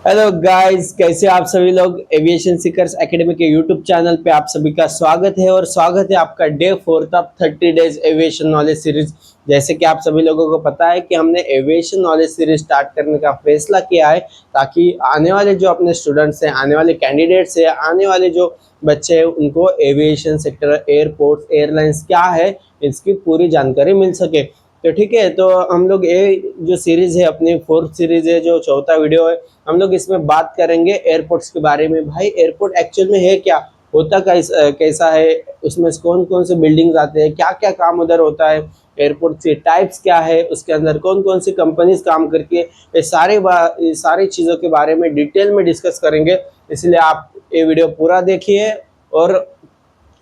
Hello guys, कैसे आप सभी लोग। एविएशन सीकर्स एकेडमी के यूट्यूब चैनल पे आप सभी का स्वागत है और स्वागत है आपका day 4 of 30 days aviation knowledge series. जैसे कि आप सभी लोगों को पता है कि हमने एविएशन नॉलेज सीरीज स्टार्ट करने का फैसला किया है ताकि आने वाले जो अपने स्टूडेंट्स हैं, आने वाले कैंडिडेट्स हैं, आने वाले जो बच्चे हैं, उनको एविएशन सेक्टर, एयरपोर्ट, एयरलाइंस क्या है इसकी पूरी जानकारी मिल सके। तो ठीक है, तो हम लोग ये जो सीरीज है, अपनी फोर्थ सीरीज है, जो चौथा वीडियो है, हम लोग इसमें बात करेंगे एयरपोर्ट्स के बारे में। भाई एयरपोर्ट एक्चुअल में है क्या, होता कैसा है, उसमें कौन कौन से बिल्डिंग्स आते हैं, क्या क्या काम उधर होता है, एयरपोर्ट के टाइप्स क्या है, उसके अंदर कौन कौन सी कंपनीज काम करके, ये सारी चीज़ों के बारे में डिटेल में डिस्कस करेंगे। इसलिए आप ये वीडियो पूरा देखिए। और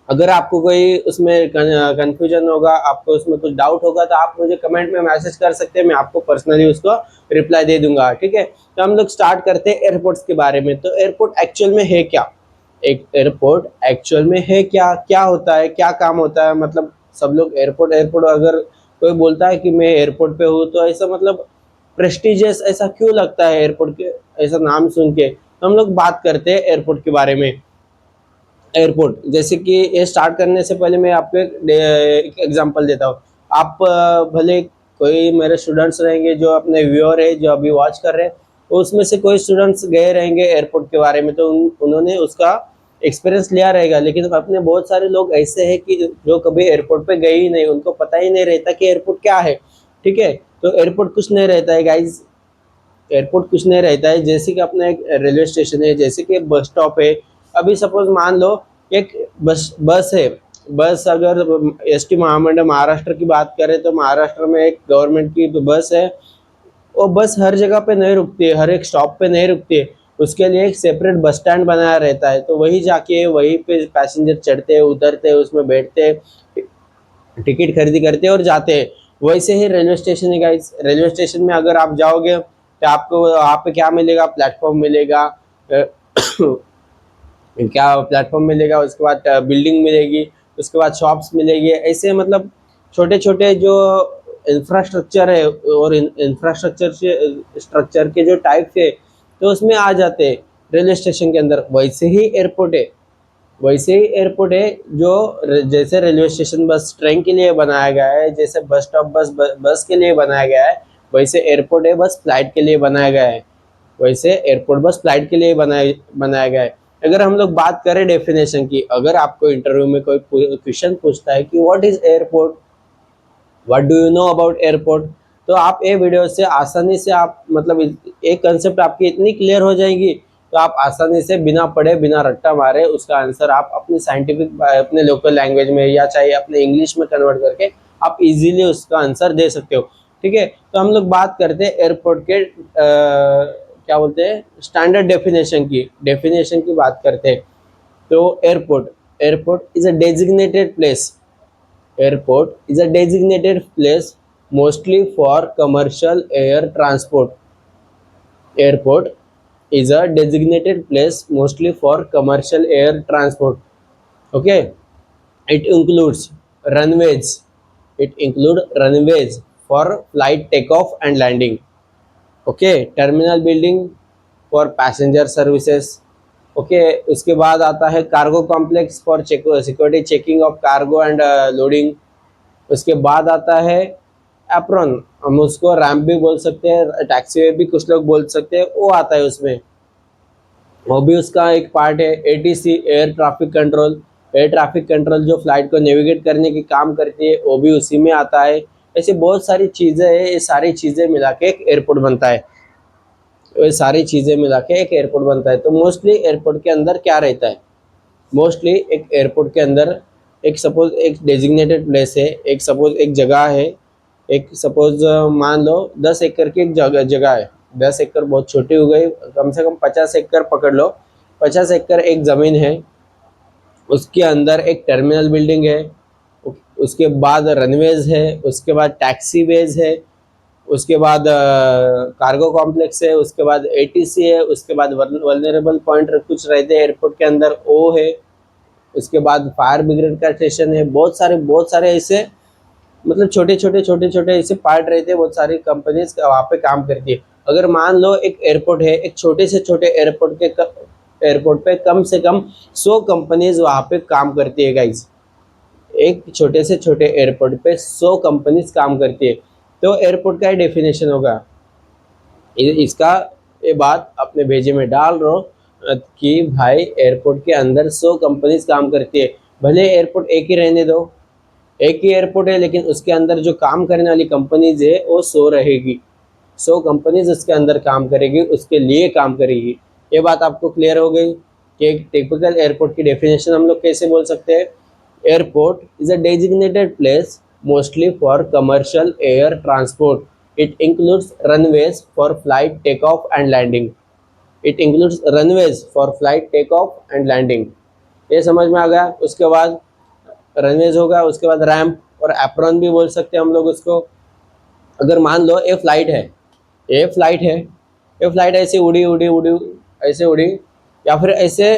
अगर आपको कोई उसमें कंफ्यूजन होगा, आपको उसमें कुछ डाउट होगा, तो आप मुझे कमेंट में मैसेज कर सकते हैं, मैं आपको पर्सनली उसको रिप्लाई दे दूंगा। ठीक है, तो हम लोग स्टार्ट करते हैं एयरपोर्ट्स के बारे में। तो एयरपोर्ट एक्चुअल में है क्या, एक एयरपोर्ट एक्चुअल में है क्या, क्या होता है, क्या काम होता है। मतलब सब लोग एयरपोर्ट एयरपोर्ट, अगर कोई बोलता है कि मैं एयरपोर्ट पे हूँ, तो ऐसा मतलब प्रेस्टिजियस ऐसा क्यों लगता है एयरपोर्ट के ऐसा नाम सुन के। तो हम लोग बात करते हैं एयरपोर्ट के बारे में। एयरपोर्ट, जैसे कि ये स्टार्ट करने से पहले मैं आपको एक एग्जांपल देता हूँ। आप भले कोई मेरे स्टूडेंट्स रहेंगे, जो अपने व्यूअर है, जो अभी वॉच कर रहे हैं, तो उसमें से कोई स्टूडेंट्स गए रहेंगे एयरपोर्ट के बारे में, तो उन्होंने उसका एक्सपीरियंस लिया रहेगा। लेकिन अपने बहुत सारे लोग ऐसे हैं कि जो कभी एयरपोर्ट पे गए ही नहीं, उनको पता ही नहीं रहता कि एयरपोर्ट क्या है। ठीक है, तो एयरपोर्ट कुछ नहीं रहता है गाइज। एयरपोर्ट कुछ नहीं रहता है, जैसे कि अपना एक रेलवे स्टेशन है, जैसे कि बस स्टॉप है। अभी सपोज मान लो एक बस बस है। बस अगर एसटी महामंडल महाराष्ट्र की बात करें, तो महाराष्ट्र में एक गवर्नमेंट की बस है। वो बस हर जगह पे नहीं रुकती है, हर एक स्टॉप पे नहीं रुकती है। उसके लिए एक सेपरेट बस स्टैंड बनाया रहता है, तो वही जाके वहीं पे पैसेंजर चढ़ते हैं, उतरते हैं, उसमें बैठते हैं, टिकट खरीदी करते हैं और जाते हैं। वैसे ही रेलवे स्टेशन है गाइस। रेलवे स्टेशन में अगर आप जाओगे तो आपको वहाँ पे क्या मिलेगा, प्लेटफॉर्म मिलेगा। क्या प्लेटफॉर्म मिलेगा, उसके बाद बिल्डिंग मिलेगी, उसके बाद शॉप्स मिलेगी। ऐसे मतलब छोटे छोटे जो इंफ्रास्ट्रक्चर है, और इंफ्रास्ट्रक्चर से स्ट्रक्चर के जो टाइप है, तो उसमें आ जाते हैं रेलवे स्टेशन के अंदर। वैसे ही एयरपोर्ट है, वैसे ही एयरपोर्ट है, जो जैसे रेलवे स्टेशन बस ट्रेन के लिए बनाया गया है, जैसे बस स्टॉप बस के लिए बनाया गया है, वैसे एयरपोर्ट है बस फ्लाइट के लिए बनाया गया है। वैसे एयरपोर्ट बस फ्लाइट के लिए बनाया गया है। अगर हम लोग बात करें डेफिनेशन की, अगर आपको इंटरव्यू में कोई क्वेश्चन पूछता है कि what is airport, what do you know about airport, तो आप ये वीडियो से आसानी से आप मतलब एक कंसेप्ट आपकी इतनी क्लियर हो जाएगी, तो आप आसानी से बिना पढ़े बिना रट्टा मारे उसका आंसर आप अपनी साइंटिफिक, अपने लोकल लैंग्वेज में, या चाहे अपने इंग्लिश में कन्वर्ट करके आप इजीली उसका आंसर दे सकते हो। ठीक है, तो हम लोग बात करते हैं एयरपोर्ट के क्या बोलते हैं, स्टैंडर्ड डेफिनेशन की बात करते हैं। तो airport, airport is a designated place, airport is a designated place mostly for commercial air transport. Airport is a designated place mostly for commercial air transport. Okay, it includes runways. It includes runways for flight takeoff and landing. Okay, terminal building for passenger services. Okay, उसके बाद आता है cargo complex for security checking of cargo and loading. उसके बाद आता है apron, हम उसको रैम्प भी बोल सकते हैं, टैक्सी वे भी कुछ लोग बोल सकते हैं, वो आता है उसमें, वो भी उसका एक पार्ट है। ATC, air traffic control, air traffic control जो फ्लाइट को नेविगेट करने की काम करती है, वो भी उसी में आता है। ऐसी बहुत सारी चीज़ें हैं, ये सारी चीज़ें मिला के एक एयरपोर्ट बनता है। ये सारी चीज़ें मिला के एक एयरपोर्ट बनता है। तो मोस्टली एयरपोर्ट के अंदर क्या रहता है, मोस्टली एक एयरपोर्ट के अंदर एक सपोज एक डेजिग्नेटेड प्लेस है, एक सपोज एक जगह है, एक सपोज मान लो 10 एकड़ की एक जगह है। 10 एकड़ बहुत छोटी हो गई, कम से कम 50 एकड़ पकड़ लो। 50 एकड़ एक ज़मीन है, उसके अंदर एक टर्मिनल बिल्डिंग है, उसके बाद रनवेज है, उसके बाद टैक्सी वेज है, उसके बाद कार्गो कॉम्प्लेक्स है, उसके बाद एटीसी है, उसके बाद वल्नरेबल पॉइंट कुछ रहते हैं एयरपोर्ट के अंदर, ओ है, उसके बाद फायर ब्रिगेड का स्टेशन है। बहुत सारे ऐसे मतलब छोटे छोटे ऐसे पार्ट रहते हैं, बहुत सारी कंपनीज वहाँ पे काम करती है। अगर मान लो एक एयरपोर्ट है, एक छोटे से छोटे एयरपोर्ट पे कम से कम 100 कंपनीज वहाँ पे काम करती है गाइज। एक छोटे से छोटे एयरपोर्ट पे 100 कंपनीज काम करती है, तो एयरपोर्ट का डेफिनेशन होगा। इसका ये बात अपने भेजे में डाल रहा हूँ कि भाई एयरपोर्ट के अंदर 100 कंपनीज काम करती है। भले एयरपोर्ट एक ही रहने दो, एक ही एयरपोर्ट है, लेकिन उसके अंदर जो काम करने वाली कंपनीज है वो 100 रहेगी। 100 कंपनीज उसके अंदर काम करेगी, उसके लिए काम करेगी। ये बात आपको क्लियर हो गई कि एक टिपिकल एयरपोर्ट की डेफिनेशन हम लोग कैसे बोल सकते हैं। Airport is a designated place mostly for commercial air transport. It includes runways for flight take off and landing. It includes runways for flight take off and landing. ये समझ में आ गया। उसके बाद रनवेज होगा, उसके बाद रैम्प और एप्रॉन भी बोल सकते हैं हम लोग उसको। अगर मान लो ये फ्लाइट है, ये फ्लाइट है, ये फ्लाइट ऐसे उड़ी उड़ी उड़ी ऐसे उड़ी, या फिर ऐसे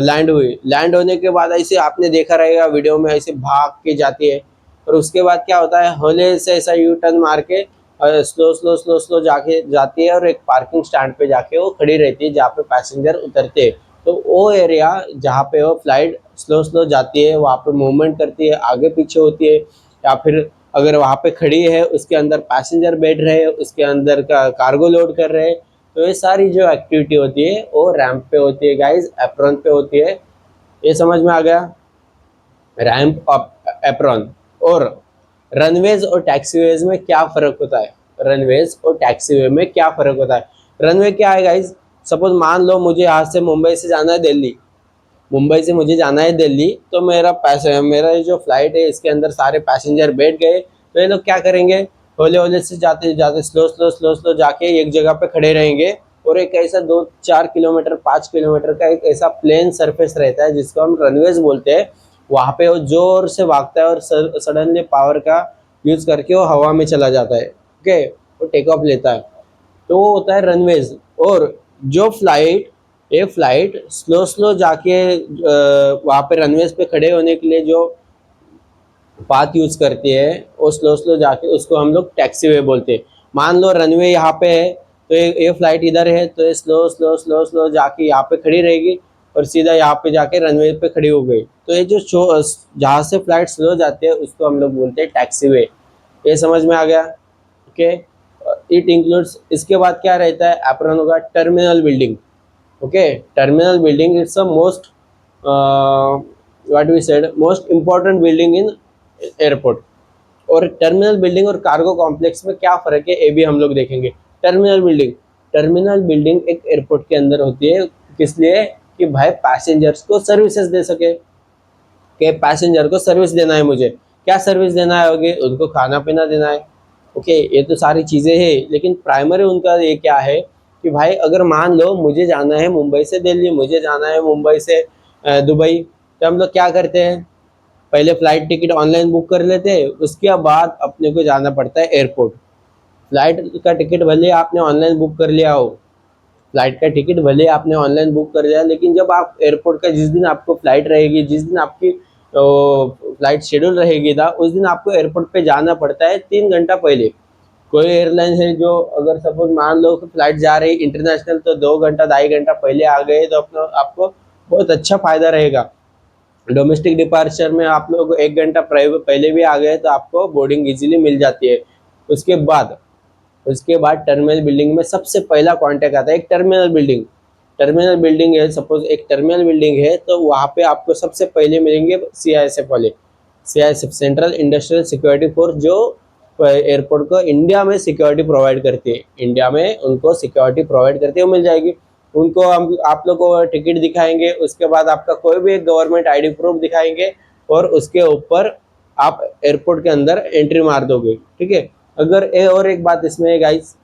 लैंड हुई। लैंड होने के बाद ऐसे आपने देखा रहेगा वीडियो में, ऐसे भाग के जाती है, और उसके बाद क्या होता है, हौले से ऐसा यू टर्न मार के स्लो स्लो स्लो स्लो जाके जाती है और एक पार्किंग स्टैंड पे जाके वो खड़ी रहती है जहाँ पे पैसेंजर उतरते हैं। तो वो एरिया जहाँ पे वो फ्लाइट स्लो स्लो जाती है, वहाँ पे मूवमेंट करती है, आगे पीछे होती है, या फिर अगर वहाँ पे खड़ी है उसके अंदर पैसेंजर बैठ रहे हैं, उसके अंदर का कार्गो लोड कर रहे हैं, तो ये सारी जो एक्टिविटी होती है वो रैंप पे होती है गाइज, एप्रॉन पे होती है। ये समझ में आ गया, रैंप और एप्रॉन। और रनवेज और टैक्सीवेज में क्या फ़र्क होता है, रनवेज और टैक्सीवे में क्या फ़र्क होता है। रनवे क्या है गाइज, सपोज मान लो मुझे यहाँ से मुंबई से जाना है दिल्ली, मुंबई से मुझे जाना है दिल्ली, तो मेरा जो फ्लाइट है इसके अंदर सारे पैसेंजर बैठ गए, तो ये लोग क्या करेंगे, होले होले से जाते जाते स्लो स्लो स्लो स्लो जाके एक जगह पे खड़े रहेंगे, और एक ऐसा 2-4 किलोमीटर 5 किलोमीटर का एक ऐसा प्लेन सरफेस रहता है जिसको हम रनवेज बोलते हैं। वहाँ पे वो जोर से भागता है और सडनली पावर का यूज करके वो हवा में चला जाता है। ओके, वो टेक ऑफ लेता है, तो वो होता है रनवेज। और जो फ्लाइट ये फ्लाइट स्लो स्लो जाके वहाँ पे रनवेज पे खड़े होने के लिए जो पाथ यूज करती है, वो स्लो स्लो जाके उसको हम लोग टैक्सीवे बोलते हैं। मान लो रनवे यहाँ पे है, तो ये फ्लाइट इधर है, तो ये स्लो स्लो स्लो स्लो जाके यहाँ पे खड़ी रहेगी और सीधा यहाँ पे जाके रनवे पे खड़ी हो गई। तो ये जो जहाँ से फ्लाइट स्लो जाती है उसको हम लोग बोलते हैं टैक्सीवे। ये समझ में आ गया। ओके, इट इंक्लूड्स, इसके बाद क्या रहता है, एप्रॉन होगा, terminal building. Okay, terminal building it's a most what we said most important building in airport. और टर्मिनल बिल्डिंग और कार्गो कॉम्प्लेक्स में क्या फ़र्क है ये भी हम लोग देखेंगे। टर्मिनल बिल्डिंग एक एयरपोर्ट के अंदर होती है, किस लिए, कि भाई पैसेंजर्स को सर्विसेज दे सके, कि पैसेंजर को सर्विस देना है, मुझे क्या सर्विस देना है, होगी उनको खाना पीना देना है। ओके, ये तो सारी चीज़ें हैं, लेकिन प्राइमरी उनका ये क्या है कि भाई अगर मान लो मुझे जाना है मुंबई से दिल्ली, मुझे जाना है मुंबई से दुबई, तो हम लोग क्या करते हैं, पहले फ़्लाइट टिकट ऑनलाइन बुक कर लेते हैं, उसके बाद अपने को जाना पड़ता है एयरपोर्ट। फ़्लाइट का टिकट भले आपने ऑनलाइन बुक कर लिया हो, फ़्लाइट का टिकट भले आपने ऑनलाइन बुक कर लिया, लेकिन जब आप एयरपोर्ट का जिस दिन आपको फ़्लाइट रहेगी, जिस दिन आपकी फ़्लाइट शेड्यूल रहेगी था, उस दिन आपको एयरपोर्ट पे जाना पड़ता है 3 घंटा पहले। कोई एयरलाइन है जो अगर सपोज मान लो कि फ़्लाइट जा रही इंटरनेशनल, तो 2 घंटा 2.5 घंटा पहले आ गए तो अपना आपको बहुत अच्छा फ़ायदा रहेगा। डोमेस्टिक डिपार्चर में आप लोग 1 घंटा पहले भी आ गए तो आपको बोर्डिंग इजीली मिल जाती है। उसके बाद टर्मिनल बिल्डिंग में सबसे पहला कॉन्टैक्ट आता है एक टर्मिनल बिल्डिंग है, सपोज एक टर्मिनल बिल्डिंग है, तो वहाँ पे आपको सबसे पहले मिलेंगे CISF वाले, CISF central industrial security force, जो एयरपोर्ट को इंडिया में सिक्योरिटी प्रोवाइड करती है, इंडिया में उनको सिक्योरिटी प्रोवाइड करती है, वो मिल जाएगी उनको। हम आप लोग को टिकट दिखाएंगे, उसके बाद आपका कोई भी एक गवर्नमेंट ID प्रूफ दिखाएंगे, और उसके ऊपर आप एयरपोर्ट के अंदर एंट्री मार दोगे। ठीक है, अगर और एक बात इसमें है गाइस,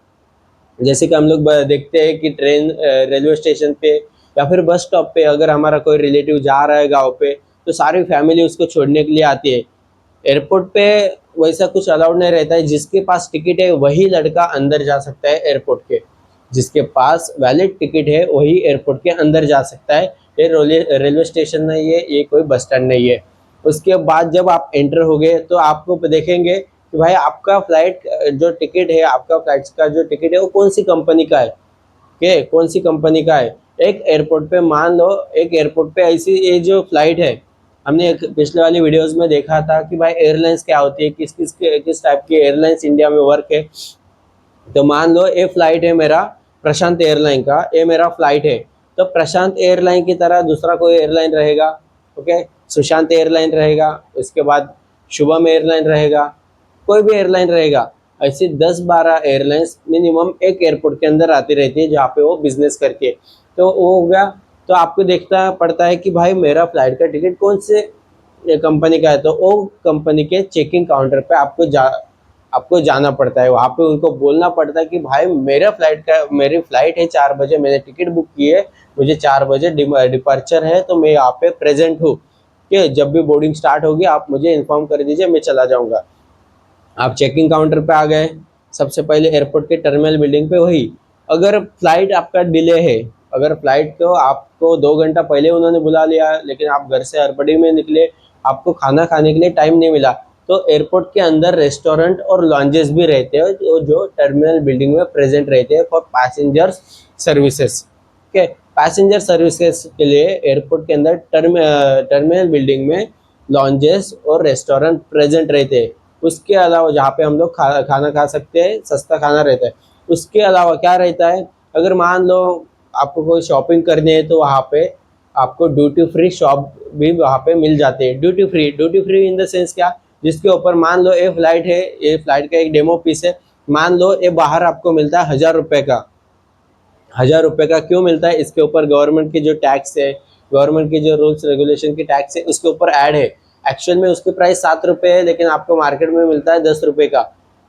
जैसे कि हम लोग देखते हैं कि ट्रेन रेलवे स्टेशन पे या फिर बस स्टॉप पे अगर हमारा कोई रिलेटिव जा रहा है गाँव पे, तो सारी फैमिली उसको छोड़ने के लिए आती है। एयरपोर्ट पे वैसा कुछ अलाउड नहीं रहता है, जिसके पास टिकट है वही लड़का अंदर जा सकता है एयरपोर्ट के, जिसके पास वैलिड टिकट है वही एयरपोर्ट के अंदर जा सकता है। ये रेलवे स्टेशन नहीं है, ये कोई बस स्टैंड नहीं है। उसके बाद जब आप एंटर हो गए तो आपको देखेंगे कि भाई आपका फ्लाइट जो टिकट है, आपका फ्लाइट का जो टिकट है वो कौन सी कंपनी का है, के कौन सी कंपनी का है। एक एयरपोर्ट पे मान लो, एक एयरपोर्ट पे ऐसी ये जो फ्लाइट है, हमने एक पिछले वाली वीडियोस में देखा था कि भाई एयरलाइंस क्या होती है, किस टाइप की एयरलाइंस इंडिया में वर्क है। तो मान लो ये फ्लाइट है मेरा प्रशांत एयरलाइन का, ये मेरा फ्लाइट है। तो प्रशांत एयरलाइन की तरह दूसरा कोई एयरलाइन रहेगा, ओके, सुशांत एयरलाइन रहेगा, उसके बाद शुभम एयरलाइन रहेगा, कोई भी एयरलाइन रहेगा। ऐसी 10-12 एयरलाइंस मिनिमम एक एयरपोर्ट के अंदर आती रहती है जहाँ पे वो बिजनेस करके। तो वो हो गया। तो आपको देखना पड़ता है कि भाई मेरा फ्लाइट का टिकट कौन से कंपनी का है, तो वो कंपनी के चेकिंग काउंटर पे आपको जाना पड़ता है। वहाँ पे उनको बोलना पड़ता है कि भाई मेरी फ्लाइट है 4 बजे, मैंने टिकट बुक की है, मुझे 4 बजे डिपार्चर है, तो मैं यहाँ पे प्रेजेंट हूँ, कि जब भी बोर्डिंग स्टार्ट होगी आप मुझे इन्फॉर्म कर दीजिए, मैं चला जाऊँगा। आप चेकिंग काउंटर पे आ गए, सबसे पहले एयरपोर्ट के टर्मिनल बिल्डिंग पे वही। अगर फ्लाइट आपका डिले है, अगर फ्लाइट को आपको 2 घंटा पहले उन्होंने बुला लिया लेकिन आप घर से हड़बड़ी में निकले, आपको खाना खाने के लिए टाइम नहीं मिला, तो एयरपोर्ट के अंदर रेस्टोरेंट और लॉन्जेस भी रहते हैं जो टर्मिनल बिल्डिंग में प्रेजेंट रहते हैं for passengers services. Okay, passenger services के लिए एयरपोर्ट के अंदर टर्मिनल बिल्डिंग में लॉन्जेस और रेस्टोरेंट प्रेजेंट रहते हैं। उसके अलावा जहाँ पे हम लोग खाना खा सकते हैं, सस्ता खाना रहता है। उसके अलावा क्या रहता है, अगर मान लो आपको कोई शॉपिंग करनी है तो वहाँ पे आपको ड्यूटी फ्री शॉप भी वहाँ पे मिल जाते हैं। Duty free in the sense क्या, जिसके ऊपर मान लो ये फ्लाइट है, ये फ्लाइट का एक डेमो पीस है, मान लो ये बाहर आपको मिलता है 1000 रुपये का। 1000 रुपये का क्यों मिलता है, इसके ऊपर गवर्नमेंट की जो टैक्स है, गवर्नमेंट की जो रूल्स रेगुलेशन की टैक्स है उसके ऊपर ऐड है। एक्चुअल में उसकी प्राइस 7 रुपये है, लेकिन आपको मार्केट में मिलता है 10 रुपये का।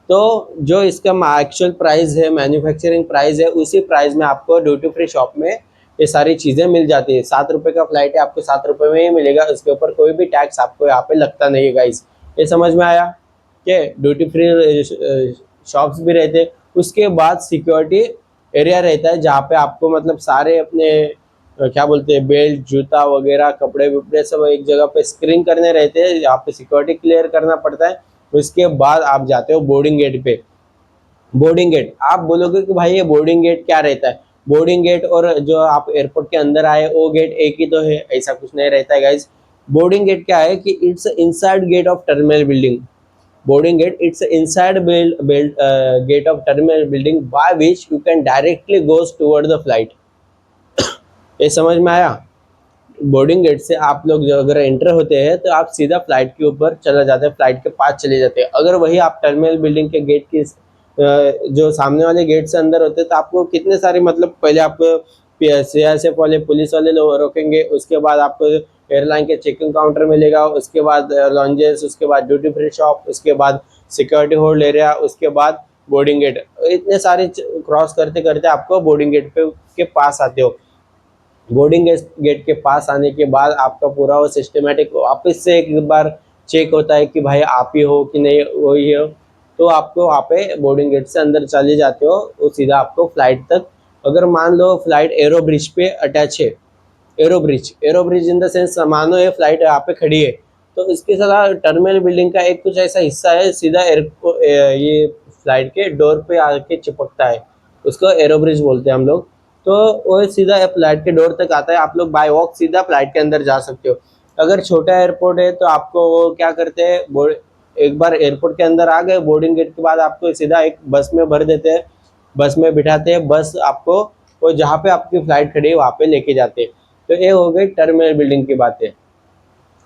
तो जो इसका एक्चुअल प्राइस है, मैन्युफैक्चरिंग प्राइस है, उसी प्राइस में आपको ड्यूटी फ्री शॉप में ये सारी चीज़ें मिल जाती है। 7 रुपये का फ्लाइट है, आपको 7 रुपये में ही मिलेगा, उसके ऊपर कोई भी टैक्स आपको यहाँ पे लगता नहीं है गाइस। ये समझ में आया कि ड्यूटी फ्री शॉप्स भी रहते हैं। उसके बाद सिक्योरिटी एरिया रहता है जहाँ पे आपको मतलब सारे अपने क्या बोलते हैं, बेल्ट, जूता वगैरह, कपड़े वपड़े सब एक जगह पे स्क्रीन करने रहते हैं, यहाँ पे सिक्योरिटी क्लियर करना पड़ता है। उसके बाद आप जाते हो बोर्डिंग गेट पे। बोर्डिंग गेट, आप बोलोगे कि भाई ये बोर्डिंग गेट क्या रहता है, बोर्डिंग गेट और जो आप एयरपोर्ट के अंदर आए वो गेट एक ही तो है, ऐसा कुछ नहीं रहता है गाइज। बोर्डिंग गेट क्या है कि it's inside gate of terminal building. Boarding gate, it's inside gate of terminal building by which you can directly goes toward the flight। ये समझ में आया। बोर्डिंग गेट से आप लोग जो अगर एंटर होते हैं तो आप सीधा फ्लाइट के ऊपर चला जाते हैं, फ्लाइट के पास चले जाते हैं। अगर वही आप टर्मिनल बिल्डिंग के गेट की जो सामने वाले गेट से अंदर होते हैं तो आपको कितने सारे मतलब पहले आपको सीआरपीएफ वाले पुलिस वाले लोग रोकेंगे, उसके बाद आपको एयरलाइन के चेकिंग काउंटर मिलेगा, उसके बाद लॉन्जेस, उसके बाद ड्यूटी फ्री शॉप, उसके बाद सिक्योरिटी होल्ड एरिया, उसके बाद बोर्डिंग गेट। इतने सारे क्रॉस करते करते आपको बोर्डिंग गेट के पास आते हो। बोर्डिंग गेट के पास आने के बाद आपका पूरा वो सिस्टमेटिक वापस से एक बार चेक होता है कि भाई आप ही हो कि नहीं वही हो। तो आपको वहाँ पे बोर्डिंग गेट से अंदर चले जाते हो, वो सीधा आपको फ्लाइट तक, अगर मान लो फ्लाइट एरो ब्रिज पे अटैच है, arrow bridge in the sense मानो ये फ्लाइट यहाँ पे खड़ी है, तो इसके साथ टर्मिनल बिल्डिंग का एक कुछ ऐसा हिस्सा है सीधा ये फ्लाइट के डोर पे आके चिपकता है, उसको एरो ब्रिज बोलते हैं हम लोग। तो वो सीधा फ्लाइट के डोर तक आता है, आप लोग बाय वॉक सीधा फ्लाइट के अंदर जा सकते हो। अगर छोटा एयरपोर्ट है तो आपको वो क्या करते हैं, एक बार एयरपोर्ट के अंदर आ गए, बोर्डिंग गेट के बाद आपको सीधा एक बस में भर देते हैं, बस में बिठाते हैं, बस आपको वो जहाँ पे आपकी फ्लाइट खड़ी है वहाँ पे लेके जाते हैं। तो ये हो गई टर्मिनल बिल्डिंग की बातें।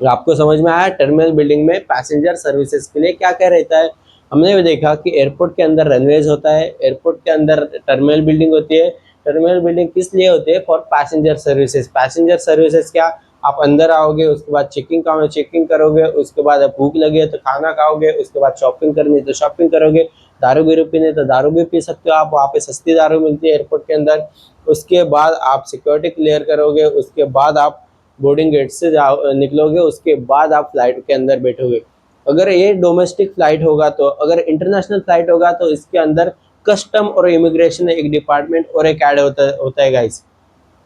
आपको समझ में आया टर्मिनल बिल्डिंग में पैसेंजर सर्विसेज के लिए क्या क्या रहता है। हमने भी देखा कि एयरपोर्ट के अंदर रनवेज होता है, एयरपोर्ट के अंदर टर्मिनल बिल्डिंग होती है। टर्मिनल बिल्डिंग किस लिए होती है, for passenger services. Passenger services क्या, आप अंदर आओगे, उसके बाद चेकिंग करोगे, उसके बाद भूख लगे तो खाना खाओगे, उसके बाद शॉपिंग करनी है तो शॉपिंग करोगे, दारू बीरू पीने तो दारू भी पी सकते हो आप, वहाँ पे सस्ती दारू मिलती है एयरपोर्ट के अंदर। उसके बाद आप सिक्योरिटी क्लियर करोगे, उसके बाद आप बोर्डिंग गेट से निकलोगे, उसके बाद आप फ्लाइट के अंदर बैठोगे। अगर ये डोमेस्टिक फ्लाइट होगा, तो अगर इंटरनेशनल फ्लाइट होगा तो इसके अंदर कस्टम और इमिग्रेशन एक डिपार्टमेंट और एक ऐड होता है गाइस।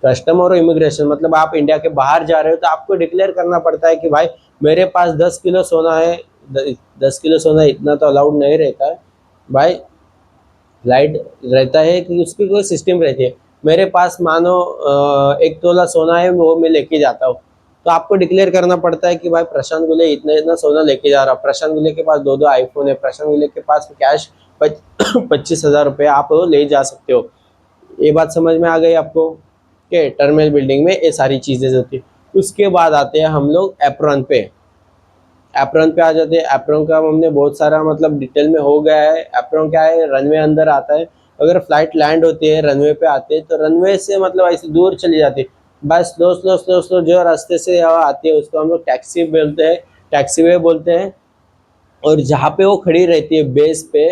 कस्टम और इमिग्रेशन मतलब आप इंडिया के बाहर जा रहे हो तो आपको डिक्लेयर करना पड़ता है कि भाई मेरे पास 10 किलो सोना है, 10 किलो सोना इतना तो अलाउड नहीं रहता है भाई। फ्लाइट रहता है कि उसकी कोई सिस्टम रहती है। मेरे पास मानो 1 तोला सोना है, वो मैं लेके जाता हूँ, तो आपको डिक्लेयर करना पड़ता है कि भाई प्रशांत गुले इतना इतना सोना लेके जा रहा। प्रशांत गुले के पास दो दो आईफोन है, प्रशांत गुले के पास कैश 25,000 रुपये आप ले जा सकते हो। ये बात समझ में आ गई आपको कि टर्मिनल बिल्डिंग में ये सारी चीज़ें होती है। उसके बाद आते हैं हम लोग एप्रॉन पे। एप्रॉन पे आ जाते हैं। एप्रॉन का हमने बहुत सारा मतलब डिटेल में हो गया है। एप्रॉन क्या है, रनवे अंदर आता है। अगर फ्लाइट लैंड होती है रनवे पे आते हैं तो रनवे से मतलब ऐसे दूर चली जाती है, बस स्लो स्लो स्लो स्लो जो रास्ते से आती है उसको हम लोग टैक्सी बोलते हैं, टैक्सीवे बोलते हैं। और जहाँ पे वो खड़ी रहती है बेस पे,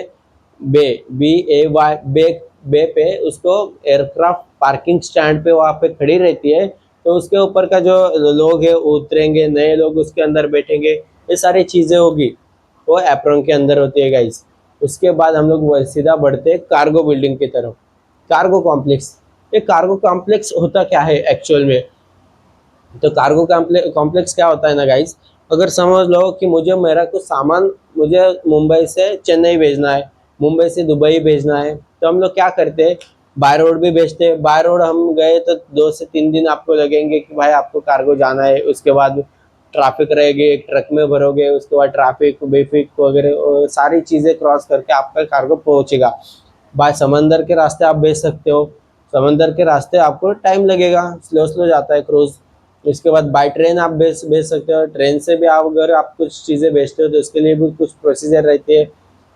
बे BAY बे बे पे, उसको एयरक्राफ्ट पार्किंग स्टैंड पे वहाँ पे खड़ी रहती है। तो उसके ऊपर का जो लोग है उतरेंगे, नए लोग उसके अंदर बैठेंगे, ये सारी चीज़ें होगी, वो एप्रॉन के अंदर होती है गाइस। उसके बाद हम लोग सीधा बढ़ते हैं कार्गो बिल्डिंग की तरफ। कार्गो कॉम्प्लेक्स, ये कार्गो कॉम्प्लेक्स होता क्या है एक्चुअल में? तो कार्गो कॉम्प्लेक्स क्या होता है ना गाइस, अगर समझ लो कि मुझे मेरा कुछ सामान मुझे मुंबई से चेन्नई भेजना है, मुंबई से दुबई भेजना है, तो हम लोग क्या करते हैं, बाय रोड भी भेजते हैं। बाय रोड हम गए तो 2 से 3 दिन आपको लगेंगे कि भाई आपको कार्गो जाना है। उसके बाद ट्रैफिक रहेगी, एक ट्रक में भरोगे, उसके बाद ट्रैफिक बेफिक वगैरह सारी चीज़ें क्रॉस करके आपका कार्गो पहुंचेगा। बाय समंदर के रास्ते आप भेज सकते हो, समंदर के रास्ते आपको टाइम लगेगा, स्लो स्लो जाता है क्रूज। इसके बाद बाय ट्रेन आप भेज सकते हो। ट्रेन से भी आप अगर आप कुछ चीज़ें भेजते हो तो उसके लिए भी कुछ प्रोसीजर रहती है।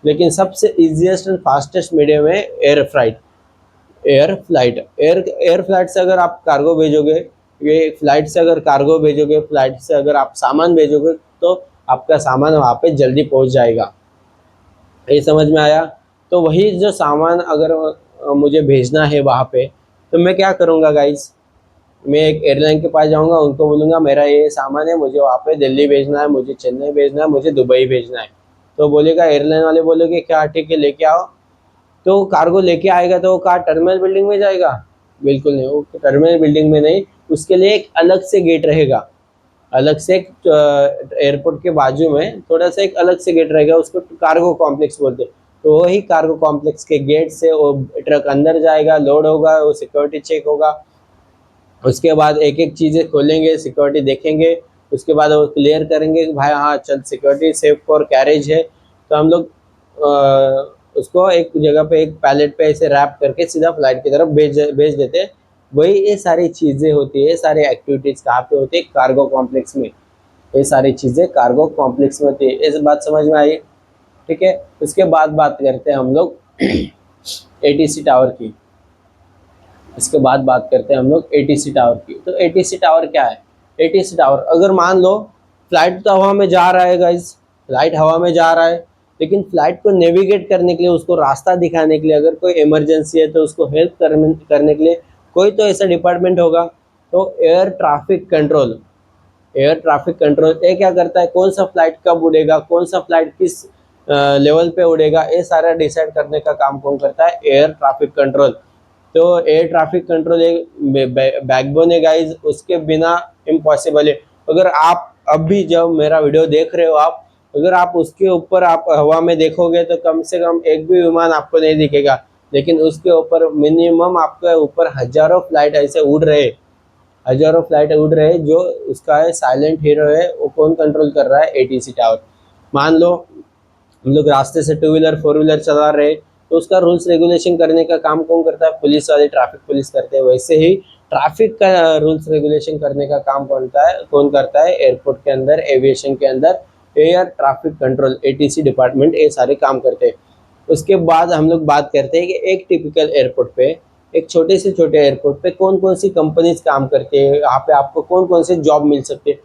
लेकिन सबसे इजीएस्ट एंड फास्टेस्ट मीडियम है एयर फ्लाइट से अगर आप कार्गो भेजोगे, ये फ्लाइट से अगर कार्गो भेजोगे, फ्लाइट से अगर आप सामान भेजोगे, तो आपका सामान वहाँ पे जल्दी पहुँच जाएगा। ये समझ में आया? तो वही जो सामान अगर मुझे भेजना है वहाँ पे, तो मैं क्या करूँगा गाइज, मैं एक एयरलाइन के पास जाऊँगा, उनको बोलूँगा मेरा ये सामान है, मुझे वहाँ पे दिल्ली भेजना है, मुझे चेन्नई भेजना है, मुझे दुबई भेजना है। तो बोलेगा, एयरलाइन वाले बोलेंगे क्या ठीक है लेके आओ। तो कार्गो लेके आएगा तो वो कार टर्मिनल बिल्डिंग में जाएगा? बिल्कुल नहीं, वो टर्मिनल बिल्डिंग में नहीं, उसके लिए एक अलग से गेट रहेगा। अलग से एक एयरपोर्ट के बाजू में थोड़ा सा एक अलग से गेट रहेगा, उसको कार्गो कॉम्प्लेक्स बोलते हैं। तो वही कार्गो कॉम्प्लेक्स के गेट से वो ट्रक अंदर जाएगा, लोड होगा, वो सिक्योरिटी चेक होगा। उसके बाद एक एक चीज़ें खोलेंगे, सिक्योरिटी देखेंगे, उसके बाद वो क्लियर करेंगे कि भाई हाँ चल सिक्योरिटी सेफ फॉर कैरेज है। तो हम लोग उसको एक जगह पे एक पैलेट पे ऐसे रैप करके सीधा फ्लाइट की तरफ भेज देते हैं। वही ये सारी चीज़ें होती है, सारी एक्टिविटीज़ कहाँ पे होती है? कार्गो कॉम्प्लेक्स में। ये सारी चीज़ें कार्गो कॉम्प्लेक्स में होती है। इस बात समझ में आई? ठीक है। उसके बाद बात करते हैं हम लोग ATC टावर की। इसके बाद बात करते हैं हम लोग ATC टावर की। तो ATC टावर क्या है? ATC टावर, अगर मान लो फ्लाइट तो हवा में जा रहा है गाइज, फ्लाइट हवा में जा रहा है, लेकिन फ्लाइट को नेविगेट करने के लिए, उसको रास्ता दिखाने के लिए, अगर कोई इमरजेंसी है तो उसको हेल्प करने के लिए कोई तो ऐसा डिपार्टमेंट होगा। तो एयर ट्रैफिक कंट्रोल ये क्या करता है, कौन सा फ्लाइट कब उड़ेगा, कौन सा फ्लाइट किस लेवल पे उड़ेगा, ये सारा डिसाइड करने का काम कौन करता है? Air traffic control. तो एयर ट्रैफिक कंट्रोल एक बैकबोन है गाइज, उसके बिना इम्पॉसिबल है। अगर आप अभी जब मेरा वीडियो देख रहे हो आप, अगर आप उसके ऊपर आप हवा में देखोगे तो कम से कम एक भी विमान आपको नहीं दिखेगा, लेकिन उसके ऊपर मिनिमम आपके ऊपर हजारों फ्लाइट ऐसे उड़ रहे हैं, हजारों फ्लाइट उड़ रहे हैं। जो उसका है साइलेंट हीरो है, वो कौन कंट्रोल कर रहा है? ATC tower. मान लो हम लोग रास्ते से 2 व्हीलर 4 व्हीलर चला रहे, तो उसका रूल्स रेगुलेशन करने का काम कौन करता है? पुलिस वाले, ट्रैफिक पुलिस करते हैं। वैसे ही ट्रैफिक का रूल्स रेगुलेशन करने का काम कौन करता है? एयरपोर्ट के अंदर, एविएशन के अंदर air traffic control ATC department ये सारे काम करते हैं। उसके बाद हम लोग बात करते हैं कि एक टिपिकल एयरपोर्ट पे, एक छोटे से छोटे एयरपोर्ट पे कौन कौन सी कंपनीज काम करती है, यहाँ पे आपको कौन कौन से जॉब मिल सकते हैं।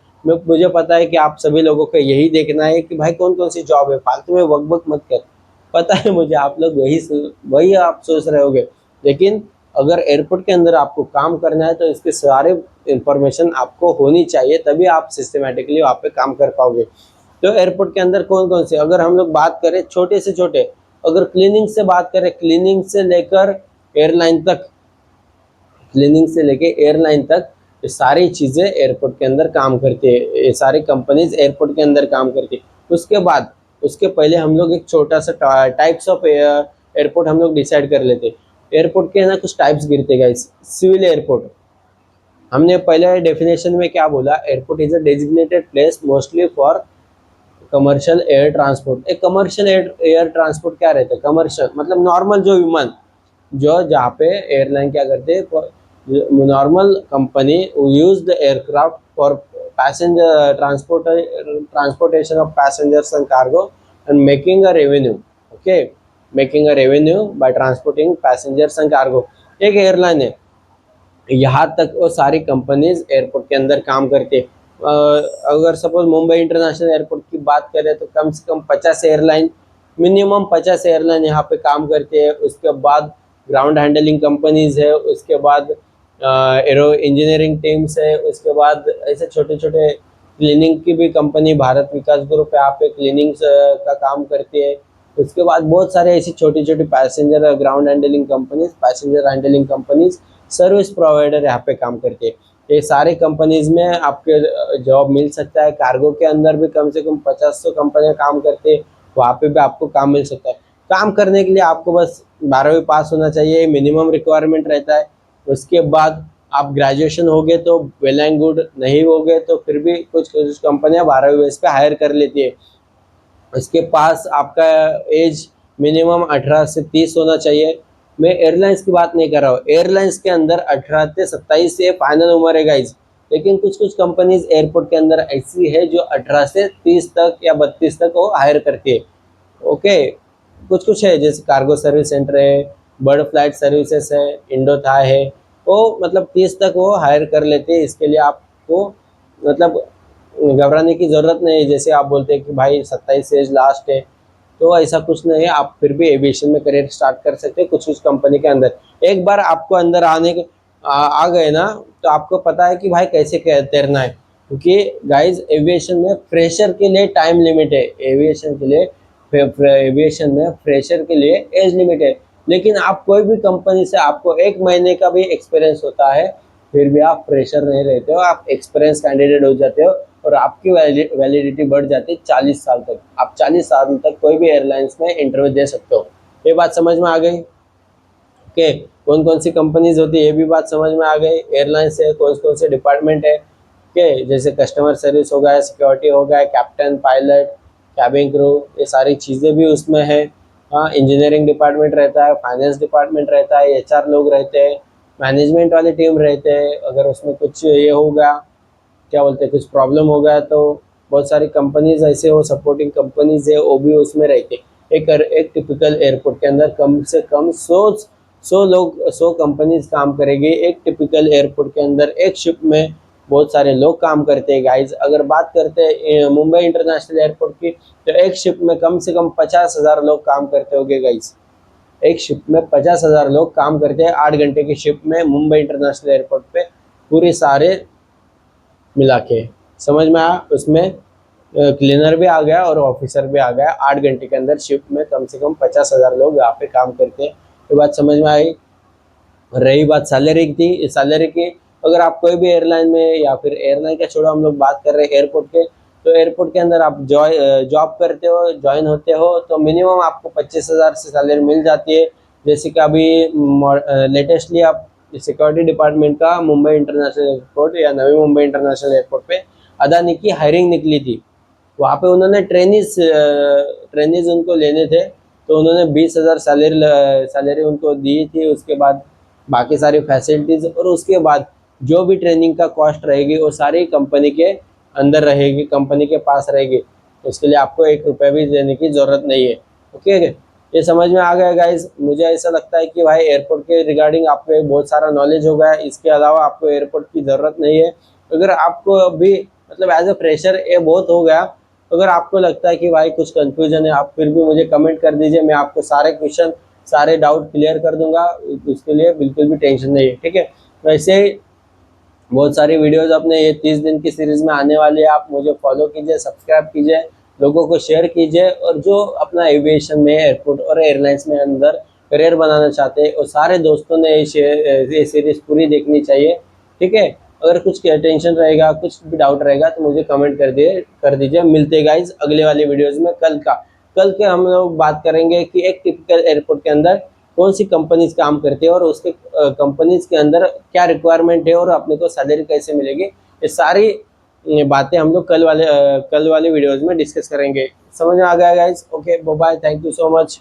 मुझे पता है कि आप सभी लोगों को यही देखना है कि भाई कौन कौन सी जॉब है, फालतू में वक वक मत कर। पता है मुझे, आप लोग वही आप सोच रहे होगे, लेकिन अगर एयरपोर्ट के अंदर आपको काम करना है तो इसके सारे इंफॉर्मेशन आपको होनी चाहिए, तभी आप सिस्टमेटिकली वहाँ पे काम कर पाओगे। तो एयरपोर्ट के अंदर कौन कौन से, अगर हम लोग बात करें छोटे से छोटे, अगर क्लीनिंग से बात करें, क्लीनिंग से लेकर एयरलाइन तक, क्लीनिंग से लेके एयरलाइन तक, ये सारी चीज़ें एयरपोर्ट के अंदर काम करती है, ये सारी कंपनीज एयरपोर्ट के अंदर काम करती है। उसके बाद उसके पहले हम लोग एक छोटा सा टाइप्स ऑफ एयरपोर्ट हम लोग डिसाइड कर लेते। एयरपोर्ट के ना कुछ टाइप्स गिरते गाइस। सिविल एयरपोर्ट, हमने पहले डेफिनेशन में क्या बोला, airport is a designated place mostly for commercial air transport. एक कमर्शियल एयर ट्रांसपोर्ट क्या रहता है, कमर्शियल मतलब नॉर्मल जो विमान, जो जहाँ पे एयरलाइन क्या करते हैं, normal company use the aircraft for passenger transportation of passengers and cargo and making a revenue. Okay, making a revenue by transporting passengers and cargo. एक एयरलाइन है, यहाँ तक वो सारी कंपनीज एयरपोर्ट के अंदर काम करती है। अगर सपोज मुंबई इंटरनेशनल एयरपोर्ट की बात करें तो कम से कम 50 एयरलाइन, मिनिमम 50 एयरलाइन यहाँ पे काम करती है। उसके बाद ग्राउंड हैंडलिंग कंपनीज है, उसके बाद एरो इंजीनियरिंग टीम्स है, उसके बाद ऐसे छोटे छोटे क्लीनिंग की भी कंपनी भारत विकास ग्रुप यहाँ पे क्लीनिंग का काम करती है। उसके बाद बहुत सारे ऐसी छोटी छोटी passenger ground handling companies, passenger handling companies, service provider यहाँ पे काम करती है। ये सारे कंपनीज में आपके जॉब मिल सकता है। कार्गो के अंदर भी कम से कम 50 कंपनियां काम करती है, वहाँ पे भी आपको काम मिल सकता है। काम करने के लिए आपको बस 12वीं पास होना चाहिए, मिनिमम रिक्वायरमेंट रहता है। उसके बाद आप ग्रेजुएशन हो गए तो वेल एंड गुड, नहीं हो गए तो फिर भी कुछ कुछ कंपनियां 12वीं बेस पे हायर कर लेती है। उसके पास आपका एज मिनिमम 18 से 30 होना चाहिए। मैं एयरलाइंस की बात नहीं कर रहा हूँ, एयरलाइंस के अंदर 18 से 27 से फाइनल उम्र है गाइज। लेकिन कुछ कुछ कंपनीज एयरपोर्ट के अंदर ऐसी है जो 18 से 30 तक या 32 तक वो हायर करती है। ओके, कुछ कुछ है जैसे कार्गो सर्विस सेंटर है, बर्ड फ्लाइट सर्विसेज है, इंडो था है, वो मतलब 30 तक वो हायर कर लेते हैं। इसके लिए आपको मतलब घबराने की ज़रूरत नहीं है। जैसे आप बोलते हैं कि भाई 27 एज लास्ट है, तो ऐसा कुछ नहीं है। आप फिर भी एविएशन में करियर स्टार्ट कर सकते हैं कुछ कुछ कंपनी के अंदर। एक बार आपको अंदर आने के आ गए ना, तो आपको पता है कि भाई कैसे तैरना है। क्योंकि गाइज एविएशन में फ्रेशर के लिए टाइम लिमिट है, एविएशन के लिए एविएशन में फ्रेशर के लिए एज लिमिट है। लेकिन आप कोई भी कंपनी से आपको 1 महीने का भी एक्सपीरियंस होता है, फिर भी आप फ्रेशर नहीं रहते हो, आप एक्सपीरियंस कैंडिडेट हो जाते हो और आपकी वैलिडिटी बढ़ जाती है 40 साल तक। आप 40 साल तक कोई भी एयरलाइंस में इंटरव्यू दे सकते हो। ये बात समझ में आ गई? ओके, कौन कौन सी कंपनीज होती है ये भी बात समझ में आ गई। एयरलाइंस है, कौन कौन से डिपार्टमेंट है। ओके, जैसे कस्टमर सर्विस हो गया, सिक्योरिटी हो गया, कैप्टन, पायलट, कैबिन क्रू, ये सारी चीज़ें भी उसमें है। हाँ, इंजीनियरिंग डिपार्टमेंट रहता है, फाइनेंस डिपार्टमेंट रहता है, एचआर लोग रहते हैं, मैनेजमेंट वाली टीम रहते हैं। अगर उसमें कुछ ये हो गया, क्या बोलते हैं, कुछ प्रॉब्लम हो गया तो बहुत सारी कंपनीज ऐसे हो, सपोर्टिंग कंपनीज है, वो भी उसमें रहते हैं। एक टिपिकल एयरपोर्ट के अंदर कम से कम 100 कंपनीज काम करेगी। एक टिपिकल एयरपोर्ट के अंदर एक शिप में बहुत सारे लोग काम करते हैं गाइज। अगर बात करते हैं मुंबई इंटरनेशनल एयरपोर्ट की, तो एक शिप में कम से कम 50,000 लोग काम करते होंगे गाइज। एक शिप में 50,000 लोग काम करते हैं 8 घंटे की शिप में मुंबई इंटरनेशनल एयरपोर्ट पे, पूरे सारे मिला के। समझ में आया? उसमें क्लीनर भी आ गया और ऑफिसर भी आ गया। 8 घंटे के अंदर शिफ्ट में कम से कम 50,000 लोग यहाँ पे काम करते हैं। ये बात समझ में आई? रही बात सैलरी की, सैलरी की अगर आप कोई भी एयरलाइन में, या फिर एयरलाइन का छोड़ो, हम लोग बात कर रहे हैं एयरपोर्ट के, तो एयरपोर्ट के अंदर आप जॉब करते हो, ज्वाइन होते हो, तो मिनिमम आपको 25,000 से सैलरी मिल जाती है। जैसे कि अभी लेटेस्टली आप सिक्योरिटी डिपार्टमेंट का मुंबई इंटरनेशनल एयरपोर्ट या नवी मुंबई इंटरनेशनल एयरपोर्ट पे अदानी की हायरिंग निकली थी। वहाँ पे उन्होंने ट्रेनिज उनको लेने थे, तो उन्होंने 20,000 सैलरी उनको दी थी। उसके बाद बाकी सारी फैसिलिटीज़, और उसके बाद जो भी ट्रेनिंग का कॉस्ट रहेगी वो सारी कंपनी के अंदर रहेगी, कंपनी के पास रहेगी। उसके लिए आपको 1 रुपये भी देने की ज़रूरत नहीं है। ओके, ये समझ में आ गया गाइज? मुझे ऐसा लगता है कि भाई एयरपोर्ट के रिगार्डिंग आपको बहुत सारा नॉलेज हो गया। इसके अलावा आपको एयरपोर्ट की ज़रूरत नहीं है। अगर आपको अभी मतलब एज अ फ्रेशर ये बहुत हो गया, अगर आपको लगता है कि भाई कुछ कंफ्यूजन है, आप फिर भी मुझे कमेंट कर दीजिए, मैं आपको सारे क्वेश्चन, सारे डाउट क्लियर कर दूंगा। उसके लिए बिल्कुल भी टेंशन नहीं है, ठीक है? वैसे ही बहुत सारी वीडियोस अपने ये 30 दिन की सीरीज में आने वाली है। आप मुझे फॉलो कीजिए, सब्सक्राइब कीजिए, लोगों को शेयर कीजिए, और जो अपना एविएशन में, एयरपोर्ट और एयरलाइंस में अंदर करियर बनाना चाहते हैं, और सारे दोस्तों ने ये सीरीज पूरी देखनी चाहिए, ठीक है? अगर कुछ टेंशन रहेगा, कुछ भी डाउट रहेगा तो मुझे कमेंट कर दीजिए। मिलते हैं गाइज अगले वाले वीडियोज़ में। कल के हम लोग बात करेंगे कि एक टिपिकल एयरपोर्ट के अंदर कौन सी कंपनीज काम करती है और उसके कंपनीज के अंदर क्या रिक्वायरमेंट है और अपने को सैलरी कैसे मिलेगी, ये सारी बातें हम लोग कल वाले वीडियोज़ में डिस्कस करेंगे। समझ में आ गया guys? Okay, bye, thank you so much.